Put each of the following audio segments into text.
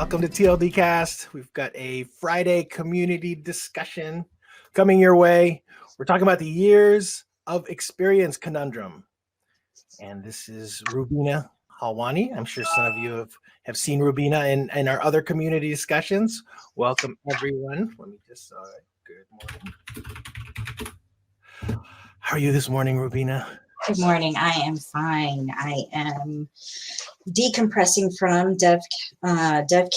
Welcome to TLD Cast. We've got a Friday community discussion coming your way. We're talking about the years of experience conundrum. And this is Rubina Halwani. I'm sure some of you have seen Rubina in our other community discussions. Welcome, everyone. Let me just, good morning. How are you this morning, Rubina? Good morning. I am fine. I am decompressing from dev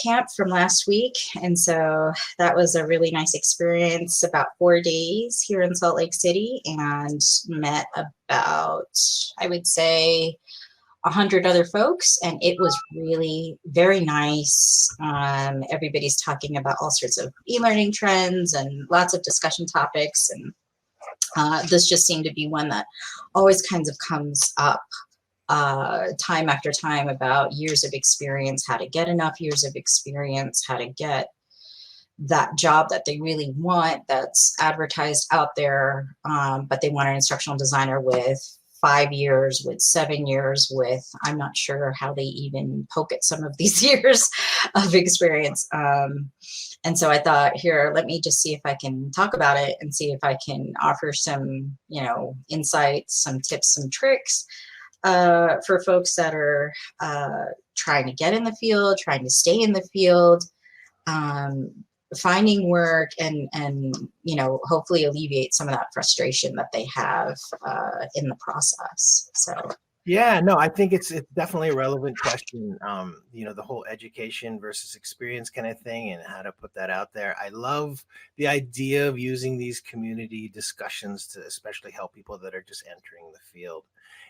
camp from last week, and so that was a really nice experience. About 4 days here in Salt Lake City, and met about, I would say, 100 other folks, and it was really very nice. Everybody's talking about all sorts of e-learning trends and lots of discussion topics, and this just seemed to be one that always kind of comes up time after time, about years of experience, how to get enough years of experience, how to get that job that they really want that's advertised out there, but they want an instructional designer with 5 years, with 7 years, with, I'm not sure how they even poke at some of these years of experience. And so I thought, here, let me just see if I can talk about it and see if I can offer some, insights, some tips, some tricks for folks that are trying to get in the field, trying to stay in the field, finding work, and hopefully alleviate some of that frustration that they have in the process. So. Yeah, no, I think it's definitely a relevant question. The whole education versus experience kind of thing, and how to put that out there. I love the idea of using these community discussions to especially help people that are just entering the field.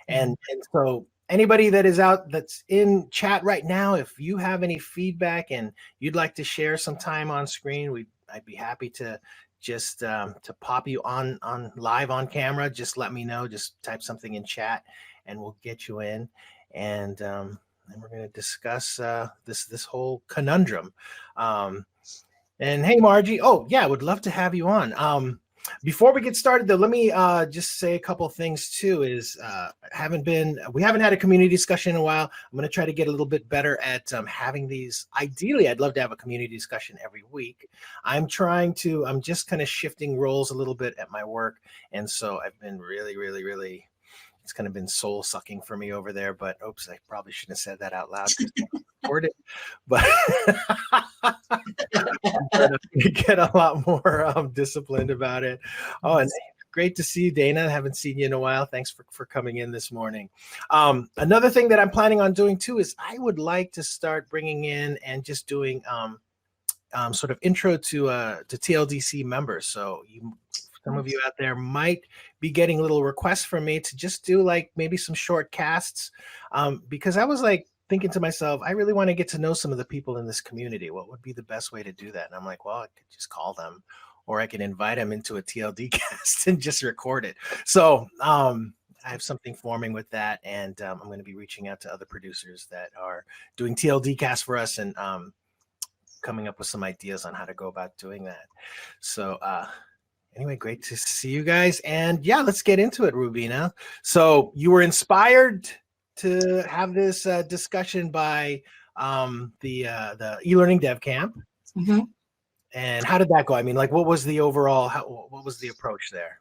And so anybody that's in chat right now, if you have any feedback and you'd like to share some time on screen, I'd be happy to just to pop you on live on camera. Just let me know. Just type something in chat, and we'll get you in, and we're going to discuss this whole conundrum. And hey, Margie, oh yeah, I would love to have you on. Before we get started, though, let me just say a couple things too. We haven't had a community discussion in a while. I'm going to try to get a little bit better at having these. Ideally, I'd love to have a community discussion every week. I'm just kind of shifting roles a little bit at my work, and so I've been really. It's kind of been soul sucking for me over there, but oops, I probably shouldn't have said that out loud. But I'm going to get a lot more disciplined about it. Oh, and great to see you, Dana. I haven't seen you in a while. Thanks for coming in this morning. Another thing that I'm planning on doing too is I would like to start bringing in and just doing sort of intro to TLDC members. So some of you out there might be getting little requests from me to just do like maybe some short casts, because I was like thinking to myself, I really want to get to know some of the people in this community. What would be the best way to do that? And I'm like, well, I could just call them, or I can invite them into a TLD cast and just record it. So I have something forming with that, and I'm going to be reaching out to other producers that are doing TLD casts for us, and coming up with some ideas on how to go about doing that. So anyway, great to see you guys. And yeah, let's get into it, Rubina. So you were inspired to have this discussion by the e-learning dev camp. Mm-hmm. And how did that go? I mean, like, what was the overall, what was the approach there?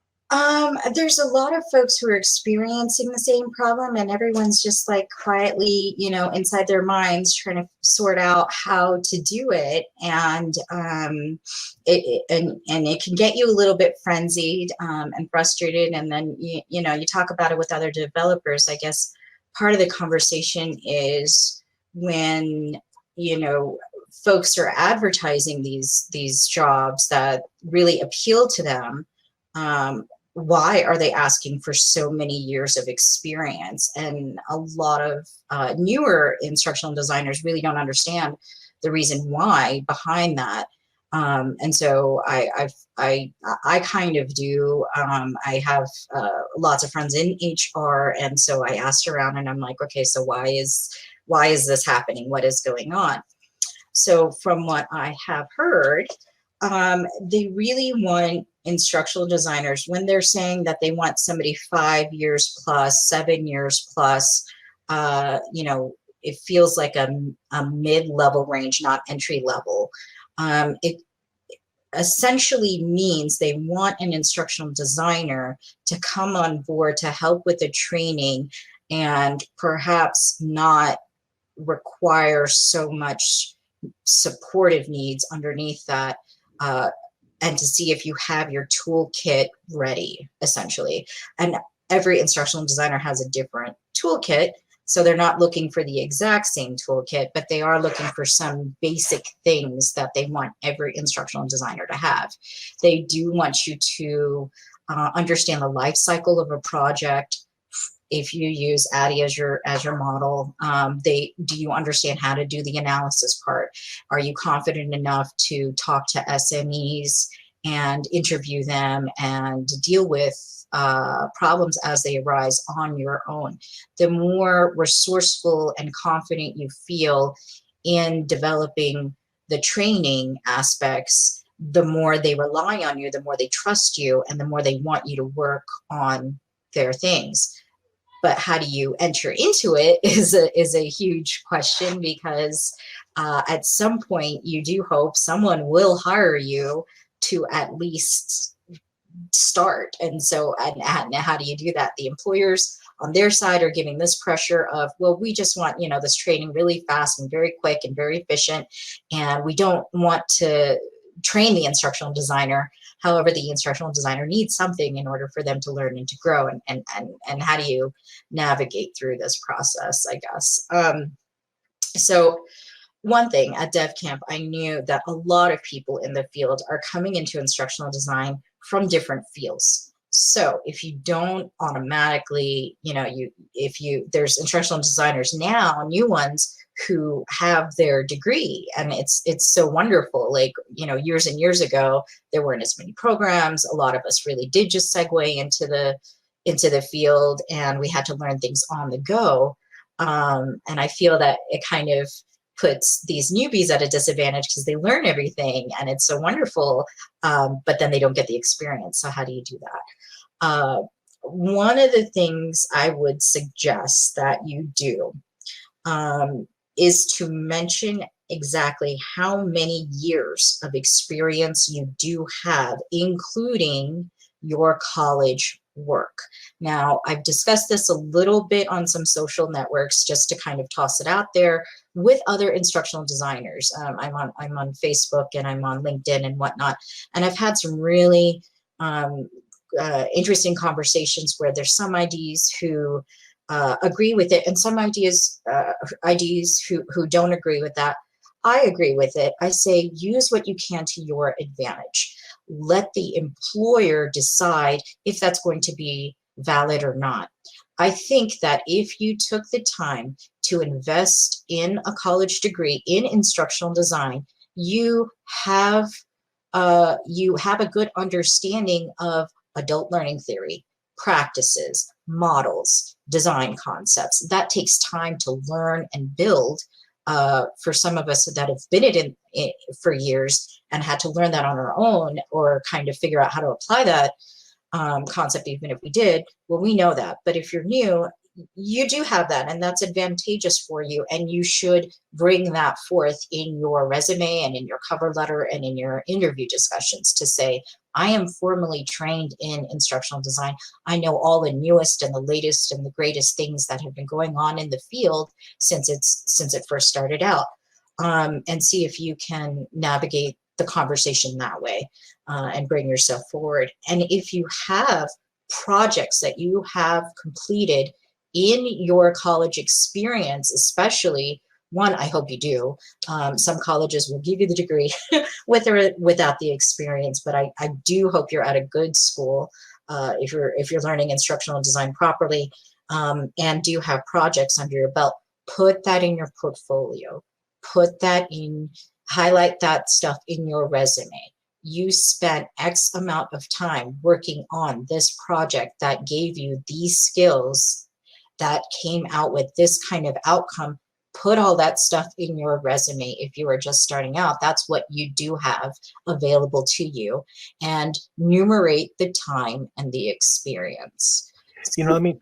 There's a lot of folks who are experiencing the same problem, and everyone's just like quietly, inside their minds trying to sort out how to do it. And it can get you a little bit frenzied and frustrated. And then, you talk about it with other developers. I guess part of the conversation is when, folks are advertising these jobs that really appeal to them. Why are they asking for so many years of experience? And a lot of newer instructional designers really don't understand the reason why behind that. And so I kind of do. I have lots of friends in HR, and so I asked around, and I'm like, okay, so why is this happening? What is going on? So from what I have heard, they really want instructional designers, when they're saying that they want somebody 5 years plus, 7 years plus, it feels like a mid-level range, not entry level. It essentially means they want an instructional designer to come on board to help with the training and perhaps not require so much supportive needs underneath that, and to see if you have your toolkit ready, essentially. And every instructional designer has a different toolkit, so they're not looking for the exact same toolkit, but they are looking for some basic things that they want every instructional designer to have. They do want you to understand the life cycle of a project. If you use ADDIE as your model, do you understand how to do the analysis part? Are you confident enough to talk to SMEs and interview them and deal with problems as they arise on your own? The more resourceful and confident you feel in developing the training aspects, the more they rely on you, the more they trust you, and the more they want you to work on their things. But how do you enter into it is a huge question, because at some point you do hope someone will hire you to at least start. And so, and how do you do that? The employers on their side are giving this pressure of, well, we just want, you know, this training really fast and very quick and very efficient, and we don't want to train the instructional designer. However, the instructional designer needs something in order for them to learn and to grow. And how do you navigate through this process, I guess? So one thing at DevCamp, I knew that a lot of people in the field are coming into instructional design from different fields. So if you don't automatically, you know, there's instructional designers now, new ones, who have their degree, and it's so wonderful. Like, you know, years and years ago, there weren't as many programs. A lot of us really did just segue into the field, and we had to learn things on the go. And I feel that it kind of puts these newbies at a disadvantage because they learn everything and it's so wonderful, but then they don't get the experience. So how do you do that? One of the things I would suggest that you do is to mention exactly how many years of experience you do have, including your college work. Now, I've discussed this a little bit on some social networks just to kind of toss it out there with other instructional designers. I'm on Facebook and I'm on LinkedIn and whatnot, and I've had some really interesting conversations where there's some IDs who agree with it, and some IDs who don't agree with that. I agree with it. I say use what you can to your advantage. Let the employer decide if that's going to be valid or not. I think that if you took the time to invest in a college degree in instructional design, you have a good understanding of adult learning theory, practices, models, design concepts. That takes time to learn and build. For some of us that have been in it for years and had to learn that on our own, or kind of figure out how to apply that concept, even if we did, well, we know that. But if you're new, you do have that, and that's advantageous for you, and you should bring that forth in your resume and in your cover letter and in your interview discussions to say, I am formally trained in instructional design. I know all the newest and the latest and the greatest things that have been going on in the field since it first started out, and see if you can navigate the conversation that way and bring yourself forward. And if you have projects that you have completed in your college experience, especially one, I hope you do. Some colleges will give you the degree with or without the experience, but I do hope you're at a good school if you're learning instructional design properly, and do have projects under your belt. Put that in your portfolio. Put that in, highlight that stuff in your resume. You spent X amount of time working on this project that gave you these skills that came out with this kind of outcome. Put all that stuff in your resume. If you are just starting out, that's what you do have available to you, and numerate the time and the experience. Let me,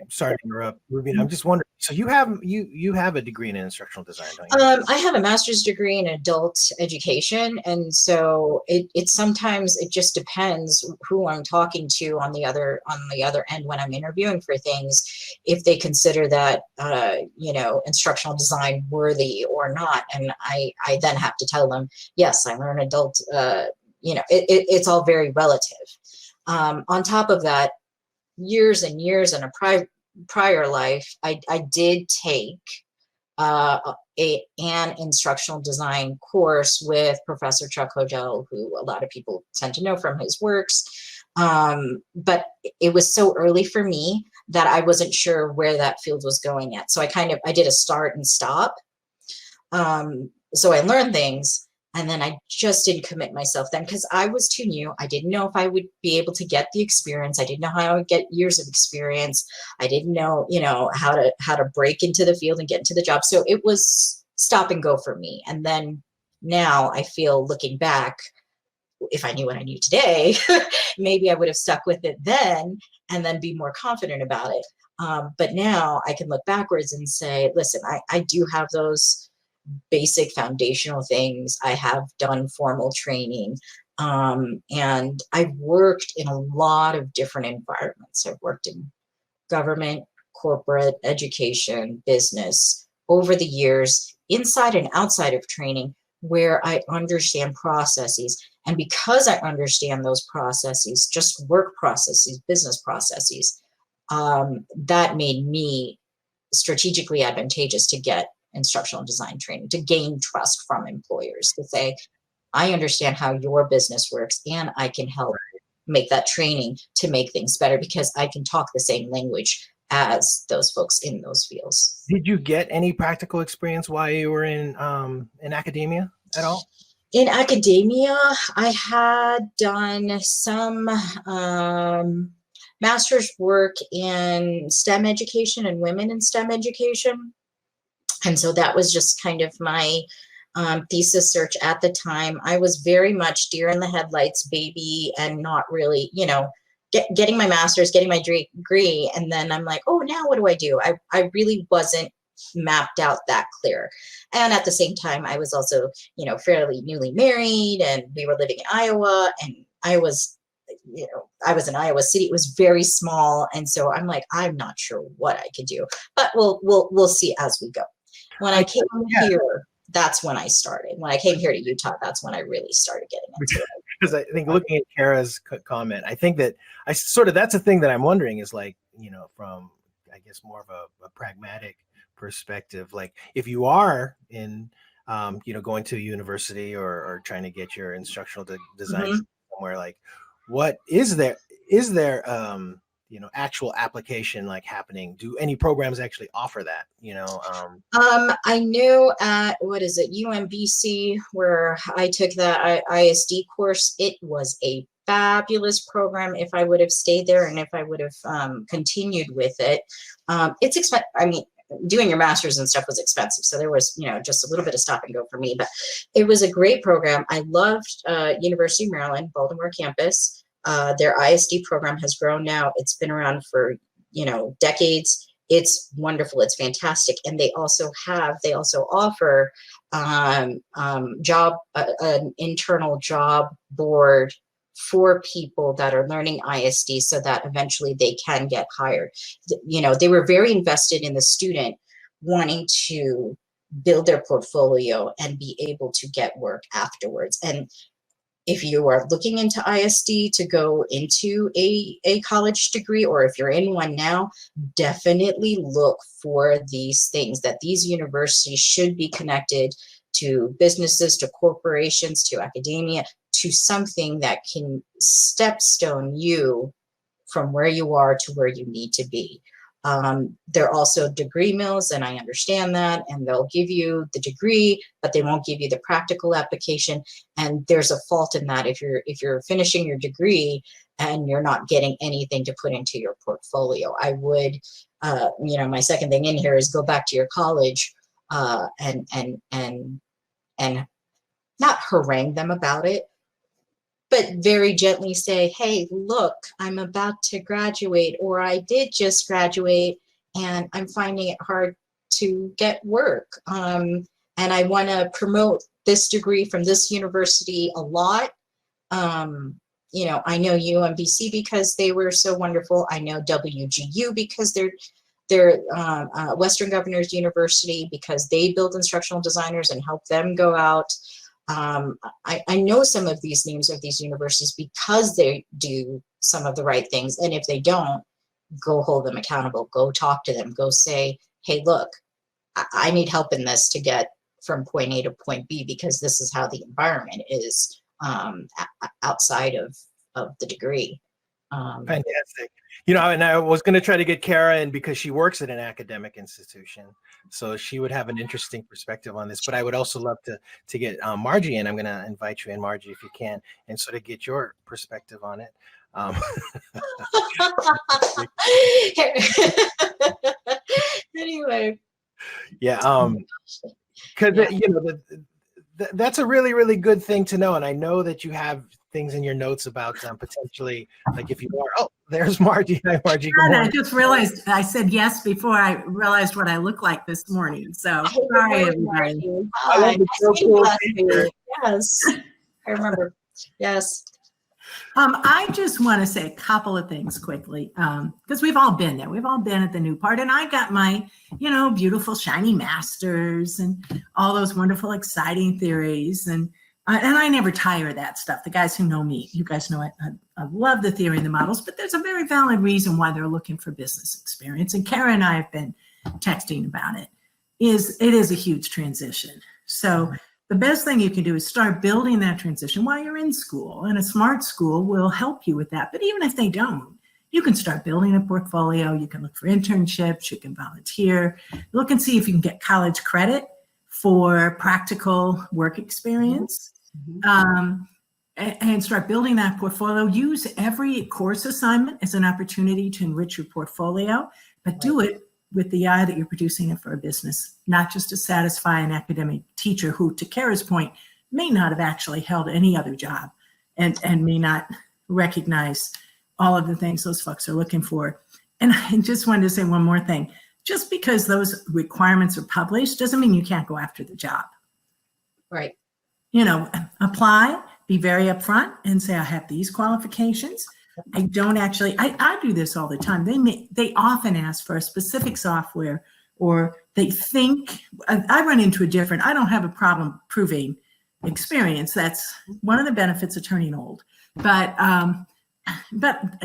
sorry to interrupt, Rubina. I'm just wondering. So you have a degree in instructional design, don't you? I have a master's degree in adult education, and so it sometimes it just depends who I'm talking to on the other end when I'm interviewing for things, if they consider that instructional design worthy or not, and I then have to tell them, yes, I learn adult. It's all very relative. On top of that, years and years in a prior life, I did take an instructional design course with Professor Chuck Hodel, who a lot of people tend to know from his works. But it was so early for me that I wasn't sure where that field was going at. So I did a start and stop. So I learned things, and then I just didn't commit myself then because I was too new. I didn't know if I would be able to get the experience. I didn't know how I would get years of experience. I didn't know, how to break into the field and get into the job. So it was stop and go for me. And then now I feel, looking back, if I knew what I knew today, maybe I would have stuck with it then and then be more confident about it. But now I can look backwards and say, listen, I do have those basic foundational things. I have done formal training. And I've worked in a lot of different environments. I've worked in government, corporate, education, business over the years, inside and outside of training, where I understand processes. And because I understand those processes, just work processes, business processes, that made me strategically advantageous to get instructional design training, to gain trust from employers, to say, I understand how your business works and I can help make that training to make things better because I can talk the same language as those folks in those fields. Did you get any practical experience while you were in academia at all? In academia, I had done some master's work in STEM education and women in STEM education. And so that was just kind of my thesis search at the time. I was very much deer in the headlights baby and not really, getting my master's, getting my degree. And then I'm like, oh, now what do? I really wasn't mapped out that clear. And at the same time, I was also, fairly newly married, and we were living in Iowa, and I was in Iowa City. It was very small. And so I'm like, I'm not sure what I could do, but we'll see as we go. When I came here, that's when I started. When I came here to Utah, that's when I really started getting into it. Because I think, looking at Kara's comment, I think that that's a thing that I'm wondering is, like, from, I guess, more of a pragmatic perspective, like if you are in, going to a university or trying to get your instructional design somewhere, like, what is there actual application like happening? Do any programs actually offer that? I knew at, UMBC, where I took that ISD course, it was a fabulous program. If I would have stayed there and if I would have continued with it, it's expensive. I mean, doing your master's and stuff was expensive. So there was, just a little bit of stop and go for me, but it was a great program. I loved University of Maryland, Baltimore campus. Their ISD program has grown now. It's been around for, decades. It's wonderful. It's fantastic. And they also offer an internal job board for people that are learning ISD so that eventually they can get hired. They were very invested in the student wanting to build their portfolio and be able to get work afterwards. And if you are looking into ISD to go into a college degree, or if you're in one now, definitely look for these things, that these universities should be connected to businesses, to corporations, to academia, to something that can stepstone you from where you are to where you need to be. They're also degree mills, and I understand that, and they'll give you the degree, but they won't give you the practical application. And there's a fault in that if you're finishing your degree and you're not getting anything to put into your portfolio. I would, my second thing in here is go back to your college and not harangue them about it, but very gently say, hey, look, I'm about to graduate, or I did just graduate and I'm finding it hard to get work. And I want to promote this degree from this university a lot. You know, I know UMBC because they were so wonderful. I know WGU because they're Western Governors University because they build instructional designers and help them go out. I know some of these names of these universities because they do some of the right things. And if they don't, go hold them accountable, go talk to them, go say, hey, look, I need help in this to get from point A to point B because this is how the environment is outside of the degree. Fantastic. You know, and I was going to try to get Kara in because she works at an academic institution, so she would have an interesting perspective on this. But I would also love to get Margie in. I'm going to invite you in, Margie, if you can, and sort of get your perspective on it. Anyway. Yeah. Because you know that's a really, really good thing to know. And I know that you have things in your notes about potentially, like if you are, oh, there's Margie. Hi, Margie. And I just realized I said yes before I realized what I look like this morning. So sorry, everybody. Hi. Yes, I remember. Yes. I just want to say a couple of things quickly because we've all been there. We've all been at the new part, and I got my, you know, beautiful shiny masters and all those wonderful, exciting theories, and I never tire of that stuff. The guys who know me, you guys know I love the theory and the models, but there's a very valid reason why they're looking for business experience. And Kara and I have been texting about it. It is a huge transition. So the best thing you can do is start building that transition while you're in school, and a smart school will help you with that. But even if they don't, you can start building a portfolio. You can look for internships. You can volunteer. Look and see if you can get college credit for practical work experience. And start building that portfolio. Use every course assignment as an opportunity to enrich your portfolio, but do it with the eye that you're producing it for a business, not just to satisfy an academic teacher who, to Kara's point, may not have actually held any other job and may not recognize all of the things those folks are looking for. And I just wanted to say one more thing. Just because those requirements are published doesn't mean you can't go after the job. Right. You know, apply, be very upfront and say, I have these qualifications. I don't actually, I do this all the time. They often ask for a specific software, or they think, I run into I don't have a problem proving experience. That's one of the benefits of turning old. But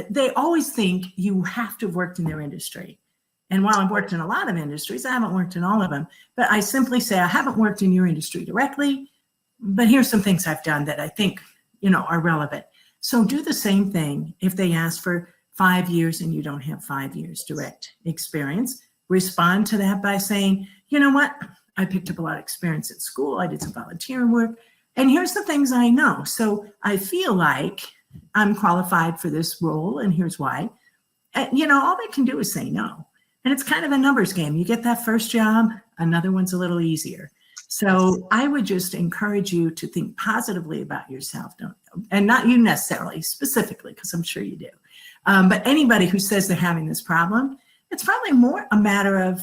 they always think you have to have worked in their industry. And while I've worked in a lot of industries, I haven't worked in all of them. But I simply say, I haven't worked in your industry directly, but here's some things I've done that I think, you know, are relevant. So do the same thing if they ask for 5 years and you don't have 5 years direct experience. Respond to that by saying, you know what, I picked up a lot of experience at school. I did some volunteering work. And here's the things I know. So I feel like I'm qualified for this role, and here's why. And, you know, all they can do is say no. And it's kind of a numbers game. You get that first job, another one's a little easier. So I would just encourage you to think positively about yourself, and not you necessarily, specifically, because I'm sure you do. But anybody who says they're having this problem, it's probably more a matter of,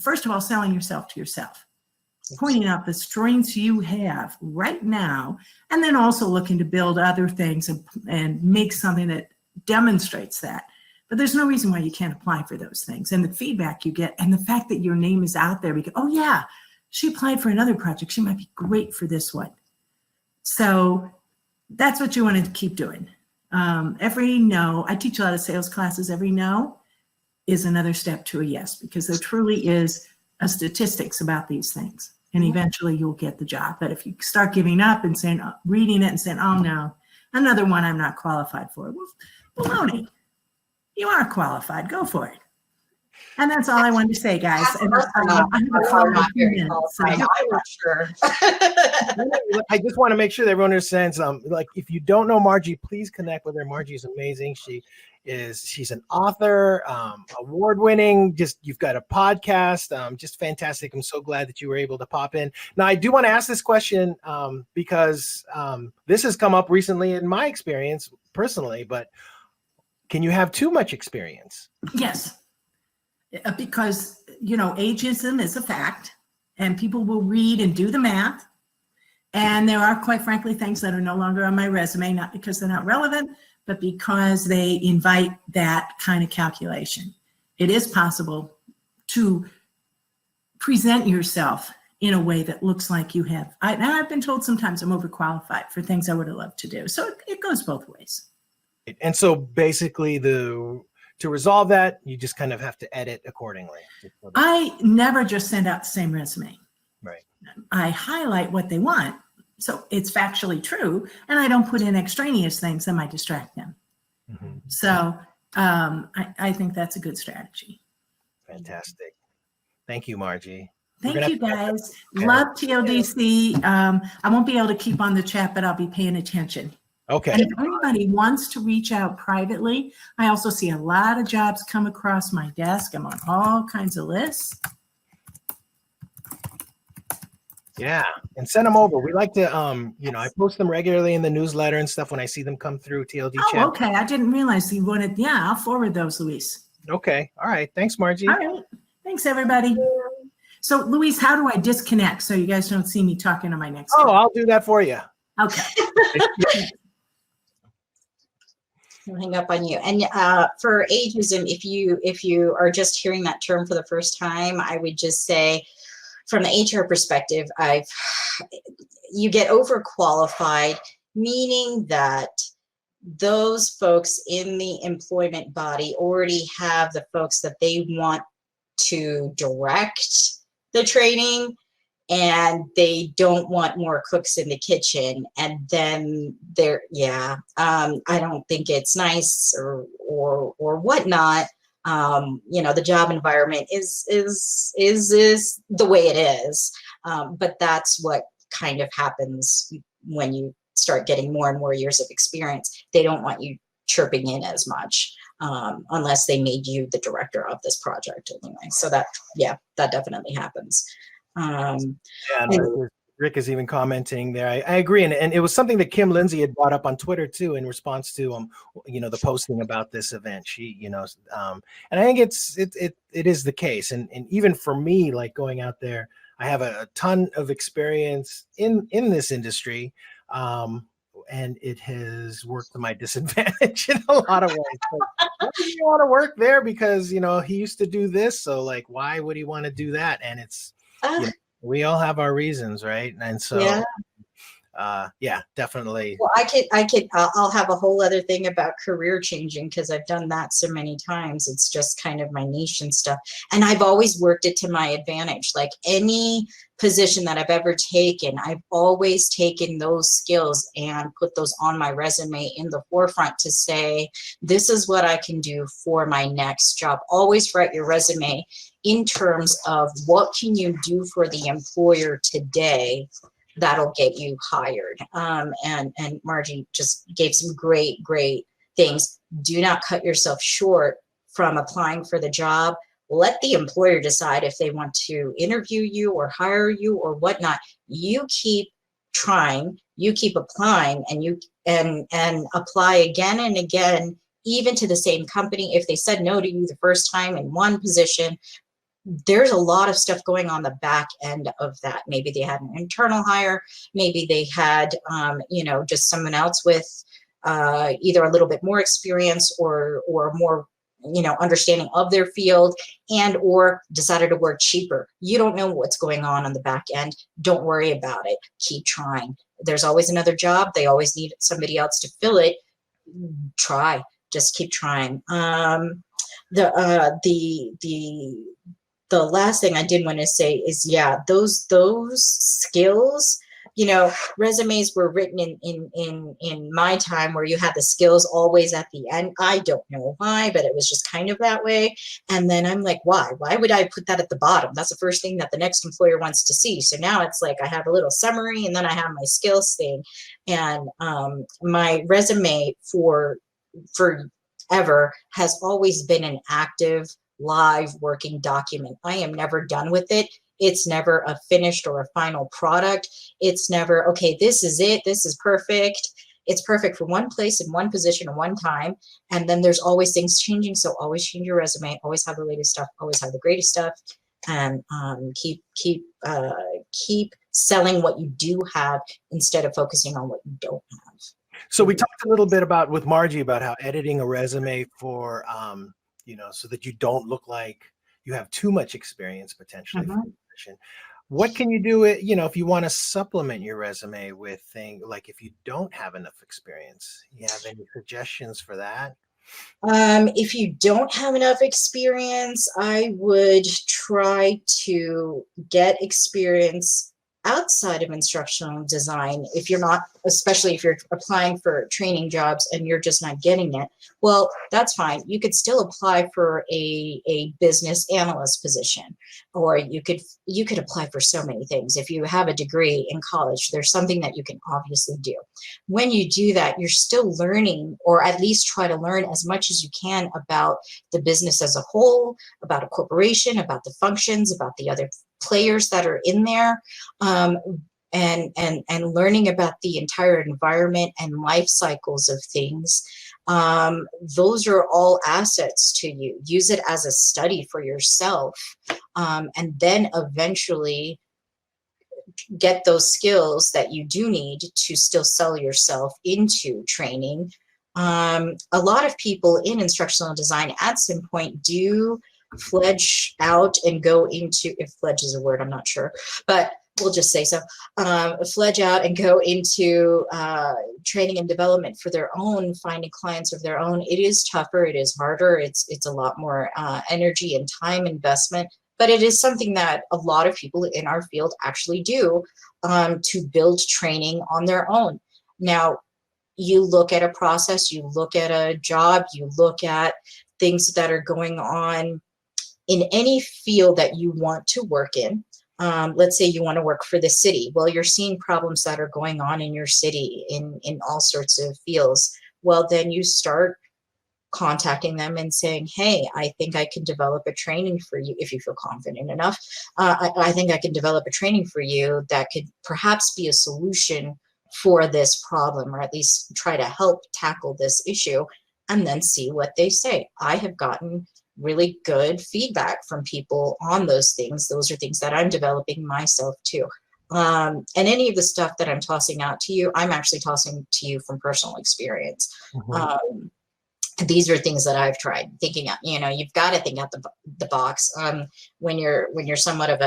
first of all, selling yourself to yourself, pointing out the strengths you have right now, and then also looking to build other things and make something that demonstrates that. But there's no reason why you can't apply for those things. And the feedback you get, and the fact that your name is out there, because, oh yeah, she applied for another project, she might be great for this one. So that's what you want to keep doing. Every no, I teach a lot of sales classes, every no is another step to a yes, because there truly is a statistics about these things. And eventually you'll get the job. But if you start giving up and saying, reading it and saying, oh no, another one I'm not qualified for. Well, baloney. You are qualified, go for it. And that's all I wanted to say, guys. Half of And us are not, I have a are call in not a few very minutes, qualified so- either, sure. I just want to make sure that everyone understands. Like if you don't know Margie, please connect with her. Margie's amazing. She's an author, award-winning. Just you've got a podcast, just fantastic. I'm so glad that you were able to pop in. Now I do want to ask this question because this has come up recently in my experience personally. But can you have too much experience? Yes, because ageism is a fact, and people will read and do the math. And there are, quite frankly, things that are no longer on my resume, not because they're not relevant, but because they invite that kind of calculation. It is possible to present yourself in a way that looks like you have. I've been told sometimes I'm overqualified for things I would have loved to do. So it goes both ways. And so basically to resolve that, you just kind of have to edit accordingly. I never just send out the same resume. Right. I highlight what they want, so it's factually true, and I don't put in extraneous things that might distract them. Mm-hmm. So I think that's a good strategy. Fantastic. Thank you, Margie. Thank you, guys. Love TLDC. I won't be able to keep on the chat, but I'll be paying attention. Okay. And if anybody wants to reach out privately, I also see a lot of jobs come across my desk. I'm on all kinds of lists. Yeah, and send them over. We like to, I post them regularly in the newsletter and stuff when I see them come through TLD chat. Okay. I didn't realize you wanted. Yeah, I'll forward those, Luis. Okay. All right. Thanks, Margie. All right. Thanks, everybody. So, Luis, how do I disconnect so you guys don't see me talking to my next? Oh, I'll do that for you. Okay. I'll hang up on you. And for ageism, if you are just hearing that term for the first time, I would just say, from the HR perspective, you get overqualified, meaning that those folks in the employment body already have the folks that they want to direct the training, and they don't want more cooks in the kitchen. And then I don't think it's nice or whatnot. The job environment is the way it is. But that's what kind of happens when you start getting more and more years of experience. They don't want you chirping in as much, unless they made you the director of this project anyway. So that definitely happens. Rick is even commenting there. I agree, and it was something that Kim Lindsay had brought up on Twitter too in response to the posting about this event. She and I think it is the case, and even for me, like going out there, I have a ton of experience in this industry, and it has worked to my disadvantage in a lot of ways. Like, why do you want to work there? Because he used to do this, so like why would he want to do that? And it's we all have our reasons, right? And so definitely. Well, I'll have a whole other thing about career changing, because I've done that so many times. It's just kind of my niche and stuff. And I've always worked it to my advantage. Like any position that I've ever taken, I've always taken those skills and put those on my resume in the forefront to say, this is what I can do for my next job. Always write your resume in terms of what can you do for the employer today that'll get you hired. And Margie just gave some great things. Do not cut yourself short from applying for the job. Let the employer decide if they want to interview you or hire you or whatnot. You keep trying, you keep applying, and apply again and again, even to the same company. If they said no to you the first time in one position, there's a lot of stuff going on the back end of that. Maybe they had an internal hire, maybe they had just someone else with either a little bit more experience or more understanding of their field, and or decided to work cheaper. You don't know what's going on the back end. Don't worry about it. Keep trying. There's always another job. They always need somebody else to fill it. Try. Just keep trying. The last thing I did want to say is, those skills you know, resumes were written in my time where you had the skills always at the end. I don't know why, but it was just kind of that way. And then I'm like, why would I put that at the bottom? That's the first thing that the next employer wants to see. So now it's like I have a little summary, and then I have my skills thing. And my resume forever has always been an active, live working document. I am never done with it. It's never a finished or a final product. It's never, okay, this is it. This is perfect. It's perfect for one place and one position at one time. And then there's always things changing. So always change your resume, always have the latest stuff, always have the greatest stuff, and keep selling what you do have instead of focusing on what you don't have. So we talked a little bit about with Margie about how editing a resume for, you know, so that you don't look like you have too much experience potentially for the position. What can you do, you know, if you want to supplement your resume with things like if you don't have enough experience? You have any suggestions for that? If you don't have enough experience, I would try to get experience outside of instructional design. If you're not, especially if you're applying for training jobs and you're just not getting it, well, that's fine. You could still apply for a business analyst position, or you could apply for so many things. If you have a degree in college, there's something that you can obviously do. When you do that, you're still learning, or at least try to learn as much as you can about the business as a whole, about a corporation, about the functions, about the other players that are in there, and learning about the entire environment and life cycles of things. Those are all assets to you. Use it as a study for yourself, and then eventually get those skills that you do need to still sell yourself into training. A lot of people in instructional design at some point do fledge out and go into, if fledge is a word, I'm not sure, but we'll just say so, fledge out and go into training and development for their own, finding clients of their own. It is tougher, it is harder, it's a lot more energy and time investment, but it is something that a lot of people in our field actually do to build training on their own. Now, you look at a process, you look at a job, you look at things that are going on in any field that you want to work in. Let's say you want to work for the city. Well, you're seeing problems that are going on in your city in all sorts of fields. Well, then you start contacting them and saying, hey, I think I can develop a training for you if you feel confident enough. I think I can develop a training for you that could perhaps be a solution for this problem, or at least try to help tackle this issue, and then see what they say. I have gotten really good feedback from people on those things. Those are things that I'm developing myself too. And any of the stuff that I'm tossing out to you, I'm actually tossing to you from personal experience. These are things that I've tried thinking out. You know, you've got to think out the box. When you're somewhat of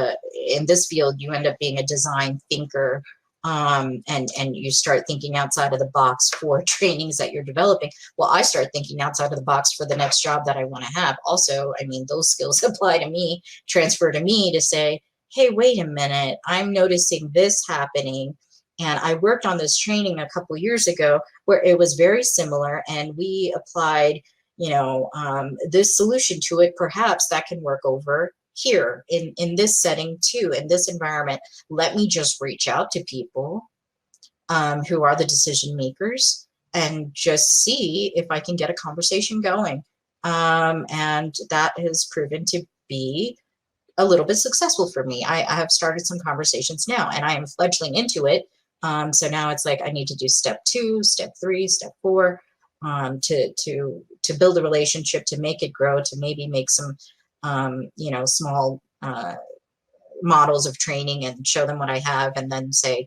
in this field, you end up being a design thinker. And you start thinking outside of the box for trainings that you're developing. Well, I start thinking outside of the box for the next job that I want to have. Also, I mean, those skills apply to me, transfer to me to say, hey, wait a minute, I'm noticing this happening. And I worked on this training a couple years ago where it was very similar, and we applied, you know, this solution to it. Perhaps that can work over here in this setting too, in this environment. Let me just reach out to people who are the decision makers and just see if I can get a conversation going. And that has proven to be a little bit successful for me. I have started some conversations now, and I am fledgling into it. So now it's like I need to do step 2, step 3, step 4 to build a relationship, to make it grow, to maybe make some you know, small models of training and show them what I have, and then say,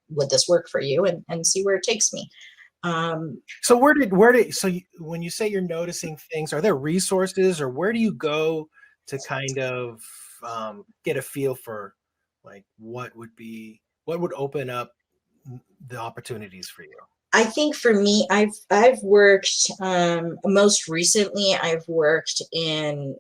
would this work for you, and see where it takes me. So when you say you're noticing things, are there resources, or where do you go to kind of get a feel for like what would open up the opportunities for you? I think for me, I've worked most recently. I've worked in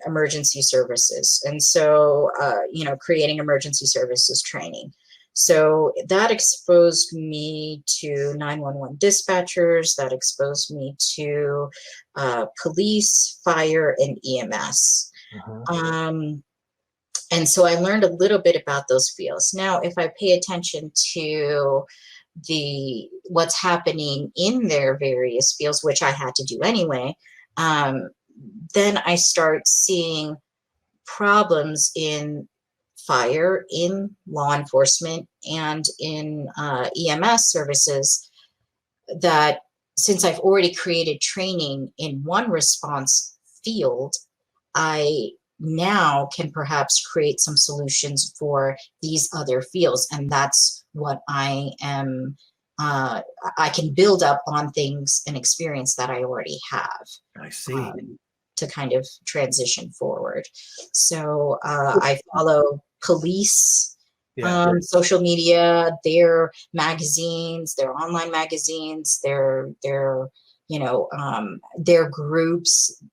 emergency services, and so you know, creating emergency services training. So that exposed me to 911 dispatchers, that exposed me to police, fire, and EMS. And so I learned a little bit about those fields. Now, if I pay attention to what's happening in their various fields, which I had to do anyway, then I start seeing problems in fire, in law enforcement, and in EMS services, that since I've already created training in one response field, I now can perhaps create some solutions for these other fields. And that's what I am, I can build up on things and experience that I already have. I see. To kind of transition forward. So I follow police, social media, their magazines, their online magazines, their groups,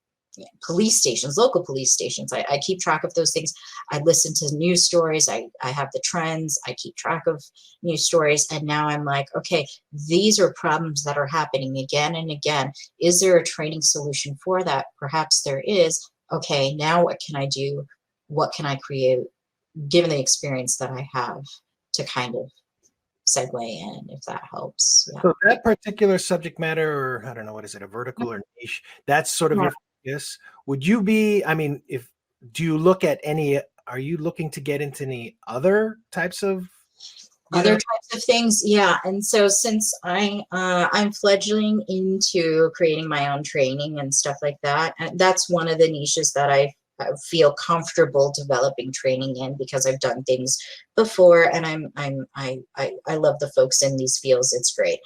police stations, local police stations. I keep track of those things. I listen to news stories. I have the trends. I keep track of news stories. And now I'm like, okay, these are problems that are happening again and again. Is there a training solution for that? Perhaps there is. Okay, now what can I do? What can I create, given the experience that I have, to kind of segue in, if that helps. Yeah. So that particular subject matter, or I don't know, what is it, a vertical or niche, that's sort of your focus. Would you be, I mean, do you look at are you looking to get into any other types of types of things? Yeah. And so since I'm fledgling into creating my own training and stuff like that, and that's one of the niches that I feel comfortable developing training in, because I've done things before, and I love the folks in these fields. It's great.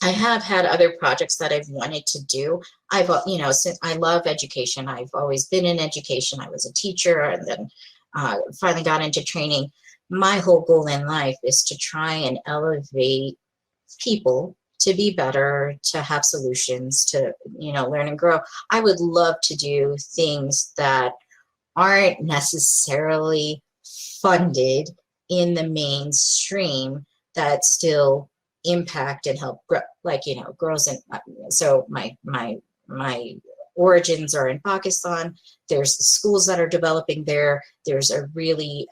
I have had other projects that I've wanted to do. Since I love education, I've always been in education. I was a teacher, and then finally got into training. My whole goal in life is to try and elevate people to be better, to have solutions, to, learn and grow. I would love to do things that aren't necessarily funded in the mainstream, that still impact and help grow, like, girls in, so my origins are in Pakistan. There's schools that are developing there. There's a really,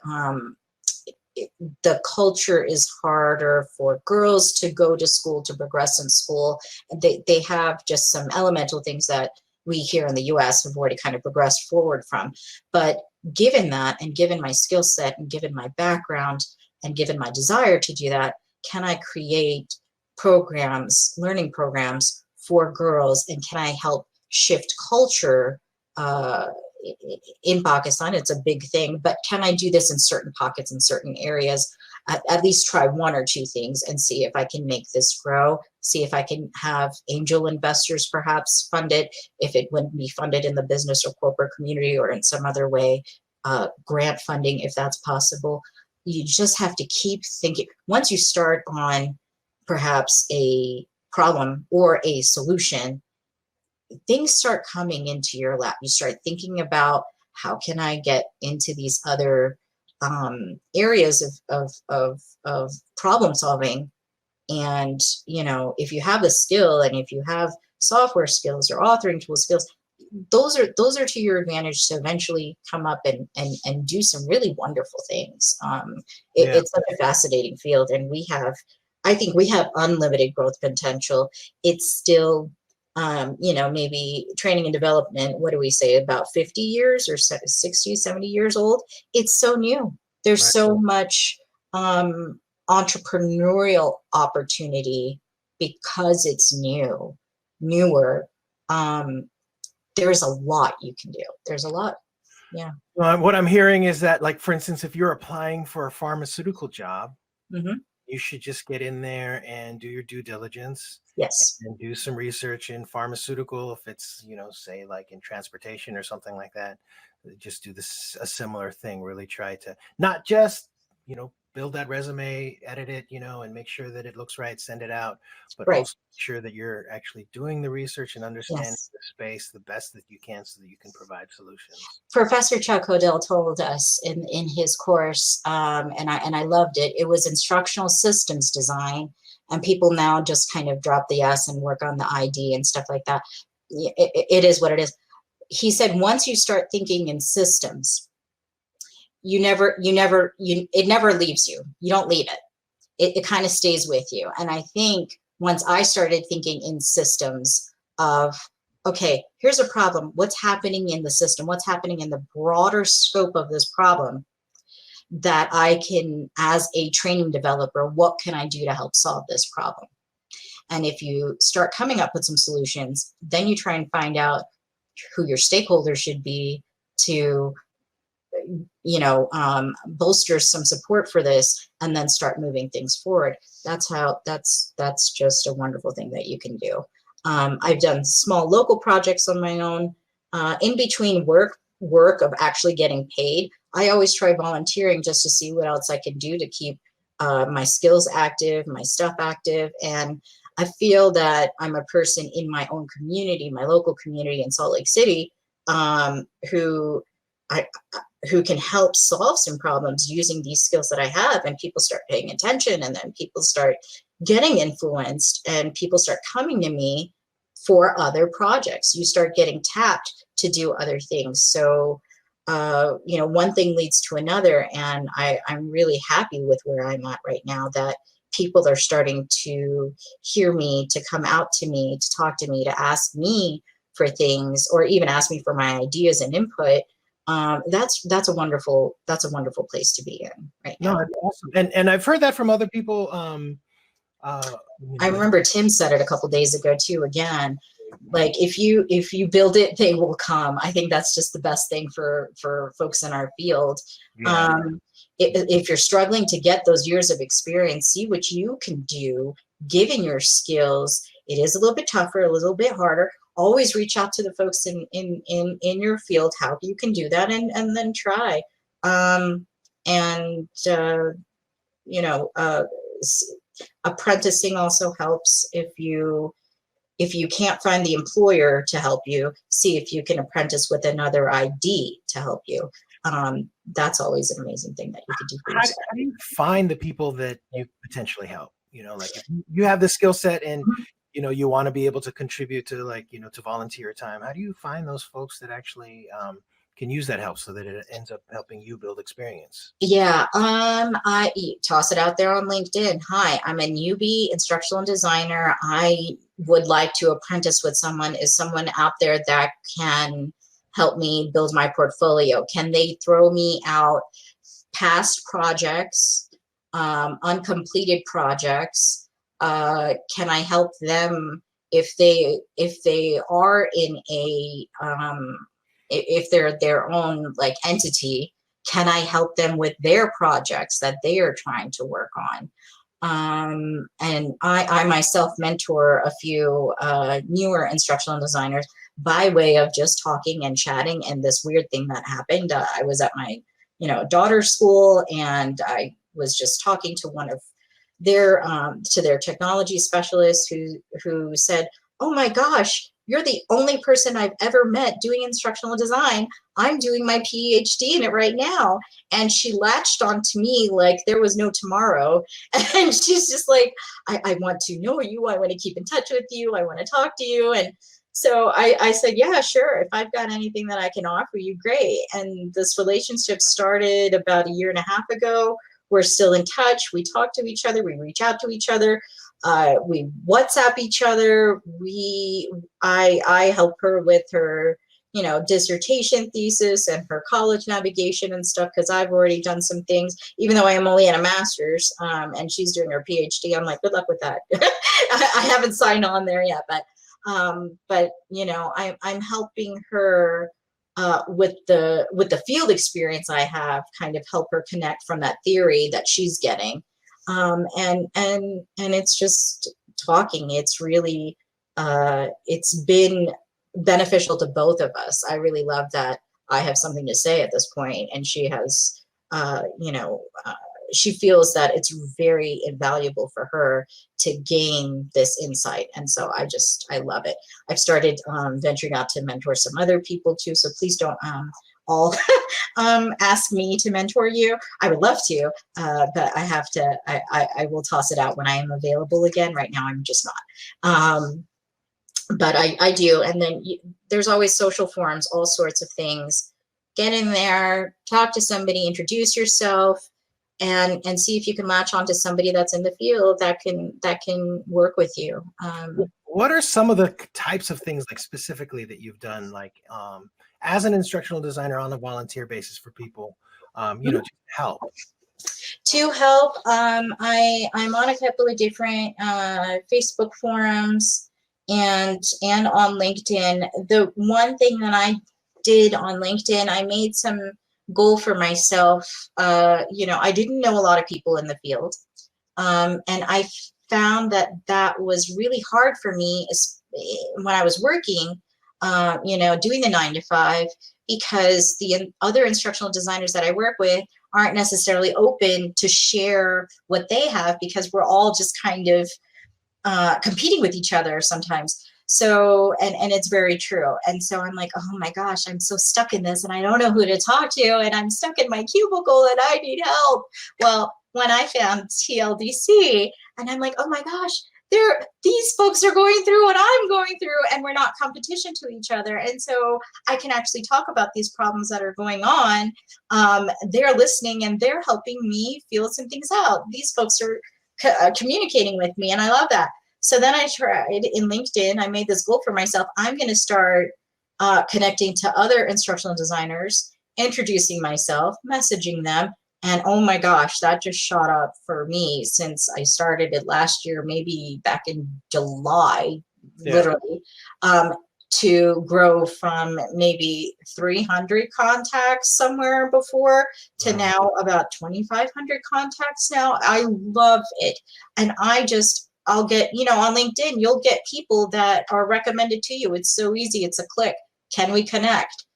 the culture is harder for girls to go to school, to progress in school. They have just some elemental things that we here in the US have already kind of progressed forward from. But given that, and given my skill set, and given my background, and given my desire to do that, can I create programs, learning programs for girls, and can I help shift culture in Pakistan? It's a big thing, but can I do this in certain pockets, in certain areas? At least try one or two things and see if I can make this grow, see if I can have angel investors perhaps fund it, if it wouldn't be funded in the business or corporate community or in some other way, grant funding if that's possible. You just have to keep thinking. Once you start on perhaps a problem or a solution, things start coming into your lap. You start thinking about, how can I get into these other areas of problem solving? And, if you have the skill, and if you have software skills or authoring tool skills, those are to your advantage to eventually come up and do some really wonderful things. It's such a fascinating field, and I think we have unlimited growth potential. It's still, maybe training and development, what do we say, about 50 years or 60, 70 years old? It's so new. There's so much entrepreneurial opportunity because it's newer. There's a lot you can do. There's a lot. Yeah. What I'm hearing is that, like, for instance, if you're applying for a pharmaceutical job, you should just get in there and do your due diligence. Yes. And do some research in pharmaceutical. If it's, say like in transportation or something like that, just do a similar thing. Really try to not just, build that resume, edit it, and make sure that it looks right, send it out, but Right. also make sure that you're actually doing the research and understanding Yes. the space the best that you can so that you can provide solutions. Professor Chuck Hodel told us in his course, and I loved it. It was instructional systems design, and people now just kind of drop the S and work on the ID and stuff like that. It is what it is. He said once you start thinking in systems, it never leaves you. You don't leave it. It kind of stays with you. And I think once I started thinking in systems of, okay, here's a problem. What's happening in the system? What's happening in the broader scope of this problem that I can, as a training developer, what can I do to help solve this problem? And if you start coming up with some solutions, then you try and find out who your stakeholders should be to bolster some support for this, and then start moving things forward. That's just a wonderful thing that you can do. I've done small local projects on my own. In between work of actually getting paid, I always try volunteering just to see what else I can do to keep my skills active, my stuff active. And I feel that I'm a person in my own community, my local community in Salt Lake City, who can help solve some problems using these skills that I have, and people start paying attention, and then people start getting influenced, and people start coming to me for other projects. You start getting tapped to do other things. So, one thing leads to another, and I'm really happy with where I'm at right now, that people are starting to hear me, to come out to me, to talk to me, to ask me for things, or even ask me for my ideas and input. That's a wonderful place to be in right now. No, that's awesome. And I've heard that from other people. I remember Tim said it a couple days ago too. Again, like if you build it, they will come. I think that's just the best thing for folks in our field. Yeah. If you're struggling to get those years of experience, see what you can do given your skills. It is a little bit tougher, a little bit harder. Always reach out to the folks in your field, how you can do that, and then try. Apprenticing also helps. If you can't find the employer to help you, see if you can apprentice with another ID to help you. That's always an amazing thing that you could do for yourself. How do you find the people that you potentially help? Like if you have the skill set and you want to be able to contribute to to volunteer time, how do you find those folks that actually can use that help so that it ends up helping you build experience? Yeah, I toss it out there on LinkedIn. Hi, I'm a newbie instructional designer. I would like to apprentice with someone. Is someone out there that can help me build my portfolio? Can they throw me out past projects, uncompleted projects? Can I help them if they are in a if they're their own entity? Can I help them with their projects that they are trying to work on? And I myself mentor a few newer instructional designers by way of just talking and chatting. And this weird thing that happened, I was at my daughter's school, and I was just talking to one of their technology specialists who said, "Oh my gosh, you're the only person I've ever met doing instructional design. I'm doing my PhD in it right now." And she latched onto me like there was no tomorrow. And she's just like, I want to know you. I want to keep in touch with you. I want to talk to you. And so I said, yeah, sure. If I've got anything that I can offer you, great. And this relationship started about 1.5 years ago. We're still in touch. We talk to each other. We reach out to each other. We WhatsApp each other. I help her with her, dissertation thesis and her college navigation and stuff, because I've already done some things, even though I am only in a master's, and she's doing her PhD. I'm like, good luck with that. I haven't signed on there yet, but I'm helping her with the field experience I have, kind of help her connect from that theory that she's getting. And it's just talking. It's really, it's been beneficial to both of us. I really love that I have something to say at this point, and she has, she feels that it's very invaluable for her to gain this insight. And so I love it. I've started venturing out to mentor some other people too. So please don't all ask me to mentor you. I would love to, but I have to, I will toss it out when I am available again. Right now, I'm just not. But I do. And then there's always social forums, all sorts of things. Get in there, talk to somebody, introduce yourself, and see if you can latch onto somebody that's in the field that can work with you. What are some of the types of things, like specifically, that you've done, like as an instructional designer on a volunteer basis for people, to help? To help, I'm on a couple of different Facebook forums and on LinkedIn. The one thing that I did on LinkedIn, I made some goal for myself. I didn't know a lot of people in the field, and I found that was really hard for me when I was working, doing the 9 to 5, because the other instructional designers that I work with aren't necessarily open to share what they have, because we're all just kind of competing with each other sometimes. So, and it's very true. And so I'm like, oh my gosh, I'm so stuck in this and I don't know who to talk to, and I'm stuck in my cubicle and I need help. Well, when I found TLDC, and I'm like, oh my gosh, these folks are going through what I'm going through, and we're not competition to each other. And so I can actually talk about these problems that are going on. They're listening and they're helping me feel some things out. These folks are communicating with me, and I love that. So then I tried in LinkedIn, I made this goal for myself. I'm going to start connecting to other instructional designers, introducing myself, messaging them. And oh my gosh, that just shot up for me since I started it last year, maybe back in July, literally, to grow from maybe 300 contacts somewhere before to now about 2,500 contacts now. I love it. And I'll get, on LinkedIn, you'll get people that are recommended to you. It's so easy. It's a click. Can we connect?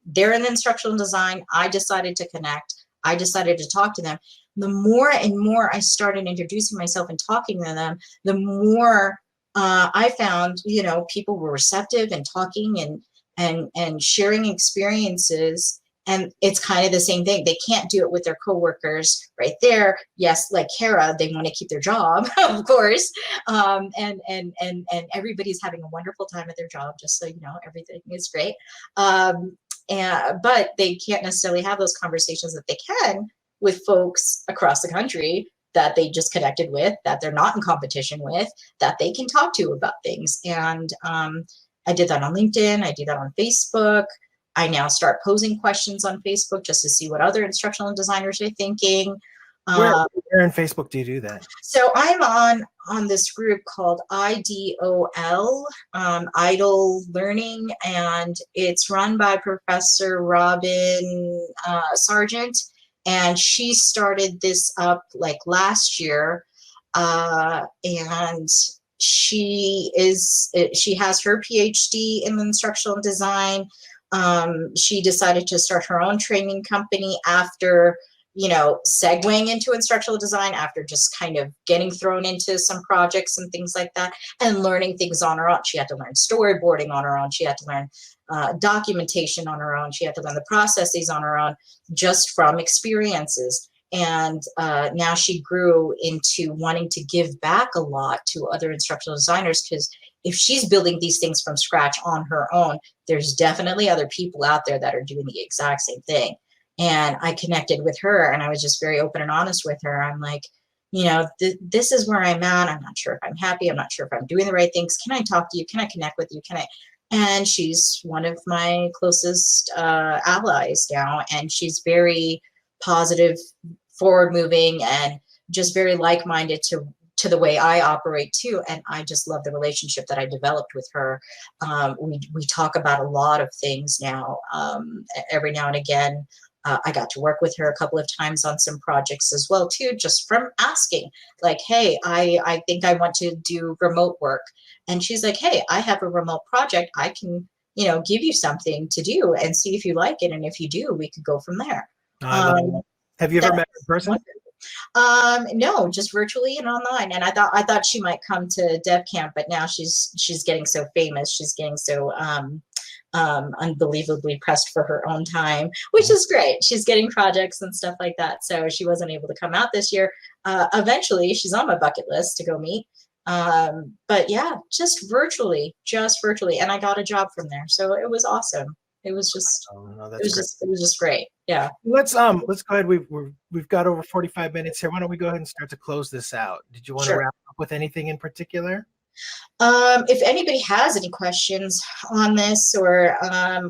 They're in instructional design. I decided to connect. I decided to talk to them. The more and more I started introducing myself and talking to them, the more I found, people were receptive and talking and sharing experiences. And it's kind of the same thing. They can't do it with their coworkers right there. Yes, like Kara, they want to keep their job, of course. And everybody's having a wonderful time at their job, just so you know, everything is great. But they can't necessarily have those conversations that they can with folks across the country that they just connected with, that they're not in competition with, that they can talk to about things. And I did that on LinkedIn. I do that on Facebook. I now start posing questions on Facebook just to see what other instructional designers are thinking. Where in Facebook do you do that? So I'm on this group called IDOL, Idle Learning, and it's run by Professor Robin Sargent, and she started this up like last year, and she has her PhD in instructional design. She decided to start her own training company after, segueing into instructional design, after just kind of getting thrown into some projects and things like that, and learning things on her own. She had to learn storyboarding on her own. She had to learn documentation on her own. She had to learn the processes on her own, just from experiences. And now she grew into wanting to give back a lot to other instructional designers, because if she's building these things from scratch on her own, there's definitely other people out there that are doing the exact same thing. And I connected with her, and I was just very open and honest with her. I'm like, this is where I'm at. I'm not sure if I'm happy. I'm not sure if I'm doing the right things. Can I talk to you? Can I connect with you? And she's one of my closest allies now. And she's very positive, forward moving, and just very like-minded to the way I operate too. And I just love the relationship that I developed with her. We talk about a lot of things now. Every now and again, I got to work with her a couple of times on some projects as well too, just from asking, like, hey, I think I want to do remote work. And she's like, hey, I have a remote project. I can, give you something to do and see if you like it. And if you do, we could go from there. Have you ever met her in person? No, just virtually and online. And I thought she might come to Dev Camp, but now she's getting so famous. She's getting so unbelievably pressed for her own time, which is great. She's getting projects and stuff like that. So she wasn't able to come out this year. Eventually, she's on my bucket list to go meet. But yeah, just virtually. And I got a job from there. So it was awesome. It was just, Oh, no, it was just great. Yeah. Let's go ahead. We've got over 45 minutes here. Why don't we go ahead and start to close this out? Did you want to Sure. wrap up with anything in particular? If anybody has any questions on this or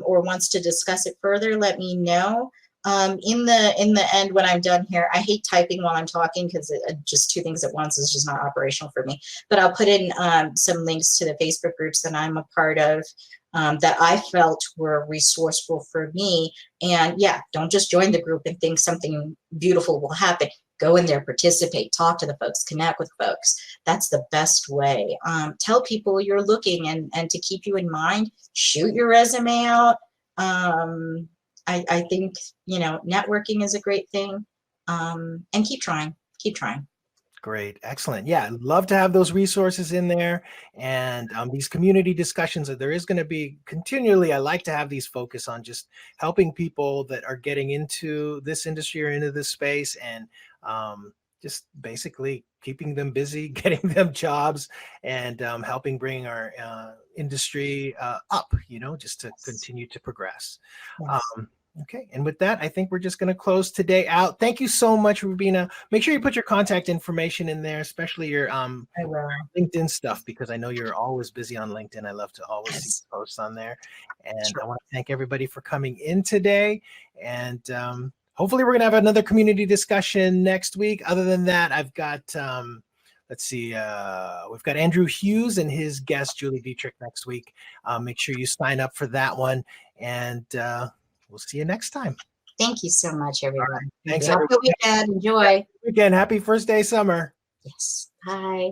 wants to discuss it further, let me know. In the end, when I'm done here, I hate typing while I'm talking because just two things at once is just not operational for me. But I'll put in some links to the Facebook groups that I'm a part of that I felt were resourceful for me. And yeah, don't just join the group and think something beautiful will happen. Go in there, participate, talk to the folks, connect with folks. That's the best way. Tell people you're looking and to keep you in mind, shoot your resume out. I think, networking is a great thing. And keep trying. Great. Excellent. Yeah. I'd love to have those resources in there and these community discussions that there is going to be continually. I like to have these focus on just helping people that are getting into this industry or into this space and just basically keeping them busy, getting them jobs and helping bring our industry up, just to continue to progress. Yes. Okay. And with that, I think we're just going to close today out. Thank you so much, Rubina. Make sure you put your contact information in there, especially your I will. LinkedIn stuff, because I know you're always busy on LinkedIn. I love to always see Yes. posts on there. And Sure. I want to thank everybody for coming in today. And hopefully we're going to have another community discussion next week. Other than that, I've got, let's see, we've got Andrew Hughes and his guest, Julie Dietrich, next week. Make sure you sign up for that one. And we'll see you next time. Thank you so much, everyone. Right. Thanks, Have a good weekend. Enjoy. Weekend. Happy first day summer. Yes. Bye.